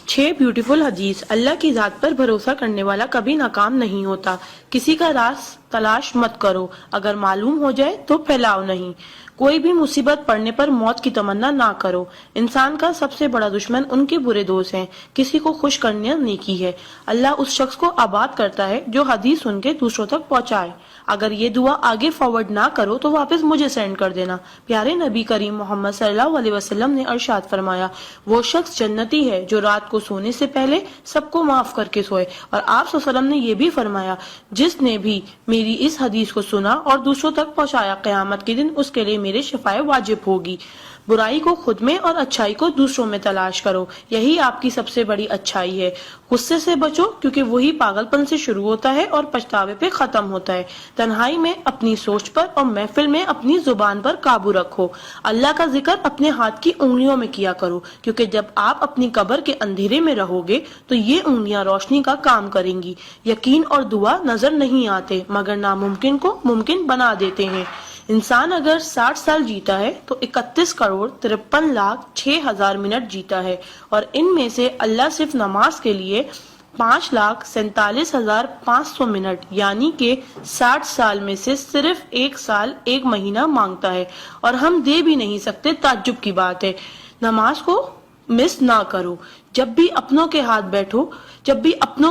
6 beautiful हदीस। अल्लाह की जात पर भरोसा करने वाला कभी नाकाम नहीं होता। किसी का राज तलाश मत करो, अगर मालूम हो जाए तो फैलाओ नहीं। कोई भी मुसीबत पड़ने पर मौत की तमन्ना ना करो। इंसान का सबसे बड़ा दुश्मन उनके बुरे दोस्त हैं। किसी को खुश करना नेकी है। अल्लाह उस शख्स को आबाद करता है जो हदीस सुन के दूसरों तक पहुंचाए। अगर ये दुआ आगे फॉरवर्ड ना करो तो वापस मुझे सेंड कर देना। प्यारे नबी करीम मोहम्मद सल्लल्लाहु अलैहि वसल्लम ने इरशाद फरमाया, वो शख्स जन्नती है जो रात को सोने से पहले सबको माफ करके सोए। और आप सल्लल्लाहु अलैहि वसल्लम ने ये भी फरमाया, जिसने भी मेरी इस हदीस को सुना और दूसरों तक पहुंचाया, क़यामत के दिन उसके लिए मेरे शिफाए वाजिब होगी। बुराई को खुद में और अच्छाई को दूसरों में तलाश करो, यही आपकी सबसे बड़ी अच्छाई है। गुस्से से बचो क्योंकि वही पागलपन से शुरू होता है और पछतावे पे खत्म होता है। तन्हाई में अपनी सोच पर और महफिल में अपनी जुबान पर काबू रखो। अल्लाह का जिक्र अपने हाथ की उंगलियों में किया करो, क्योंकि जब आप अपनी कब्र के अंधेरे में रहोगे तो ये उंगलियां रोशनी का काम करेंगी। यकीन और दुआ नजर नहीं आते मगर नामुमकिन को मुमकिन बना देते हैं। इंसान अगर 60 साल जीता है तो 31,53,06,000 मिनट जीता है, और इनमें से अल्लाह सिर्फ नमाज के लिए 5,47,500 मिनट यानी कि 60 साल में से सिर्फ 1 साल 1 महीना मांगता है, और हम दे भी नहीं सकते। ताज्जुब की बात है। नमाज को मिस ना करो। जब भी अपनों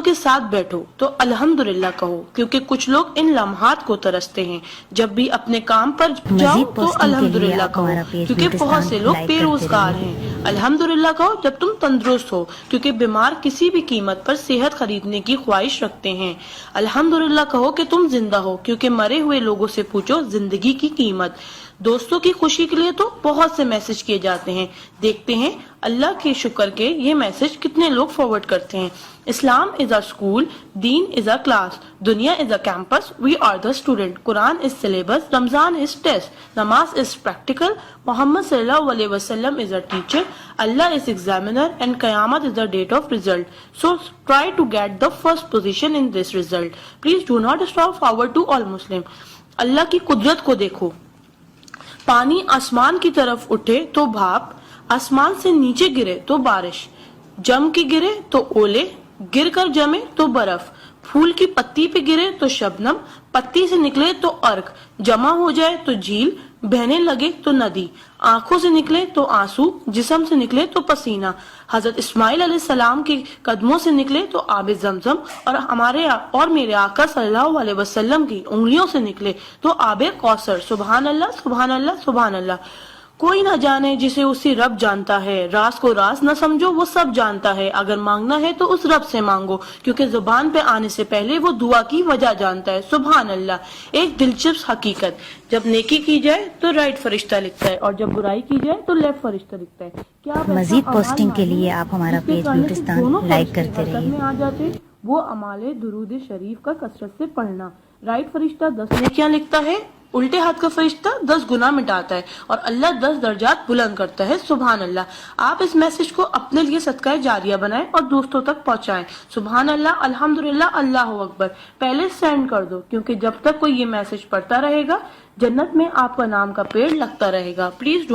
के साथ बैठो तो अल्हम्दुलिल्लाह कहो, क्योंकि कुछ लोग इन लम्हात को तरसते हैं। जब भी अपने काम पर जाओ तो अल्हम्दुलिल्लाह कहो, क्योंकि बहुत से लोग बेरोजगार हैं। अल्हम्दुलिल्लाह कहो जब तुम तंदुरुस्त हो, क्योंकि बीमार किसी भी कीमत पर सेहत खरीदने की ख्वाहिश रखते हैं। अल्हम्दुलिल्लाह कहो कि तुम जिंदा हो, क्योंकि मरे हुए लोगों से पूछो जिंदगी की कीमत। दोस्तों की खुशी के लिए तो बहुत से मैसेज किए जाते हैं, देखते हैं अल्लाह के शुक्र के ये मैसेज कितने लोग फॉरवर्ड करते हैं। इस्लाम इज अ स्कूल, दीन इज अ क्लास, दुनिया is a campus, we are the student, Quran is syllabus, Ramzan is test, नमाज इज प्रैक्टिकल, मोहम्मद सल्लल्लाहु अलैहि वसल्लम is a teacher, Allah is examiner and कयामत is the date of result. So try to get the first position in this result. Please do not stop forward to all Muslim. Allah की कुदरत को देखो। पानी आसमान की तरफ उठे तो भाप, आसमान से नीचे गिरे तो बारिश, जम के गिरे तो ओले, गिर कर जमे तो बर्फ, फूल की पत्ती पे गिरे तो शबनम, पत्ती से निकले तो अर्क, जमा हो जाए तो झील, बहने लगे तो नदी, आंखों से निकले तो आंसू, जिस्म से निकले तो पसीना, हजरत इस्माइल अलैहिस्सलाम के कदमों से निकले तो आबे जमजम, और मेरे आका सल्लल्लाहु अलैहि वसल्लम की उंगलियों से निकले तो आबे कौसर। सुभान अल्लाह, सुभान अल्लाह, सुभान अल्लाह। कोई ना जाने जिसे उसी रब जानता है। राज को राज न समझो, वो सब जानता है। अगर मांगना है तो उस रब से मांगो, क्योंकि जुबान पे आने से पहले वो दुआ की वजह जानता है। सुभान अल्लाह। एक दिलचस्प हकीकत, जब नेकी की जाए तो राइट फरिश्ता लिखता है, और जब बुराई की जाए तो लेफ्ट फरिश्ता लिखता है। क्या मजीद पोस्टिंग के लिए आप हमारा पेज ब्यूटिस्तान लाइक करते रहिए। आ जाते वो अमाले दुरूद शरीफ का कसरत से पढ़ना। राइट फरिश्ता 10 नेकियां लिखता है, उल्टे हाथ का फरिश्ता 10 गुनाह मिटाता है, और अल्लाह 10 दर्जात बुलंद करता है। सुभान अल्लाह। आप इस मैसेज को अपने लिए सदका जारिया बनाएं और दोस्तों तक पहुंचाएं। सुभान अल्लाह, अल्हम्दुलिल्लाह, अल्लाह अकबर पहले सेंड कर दो, क्योंकि जब तक कोई ये मैसेज पढ़ता रहेगा जन्नत में आपका नाम का पेड़ लगता रहेगा। प्लीज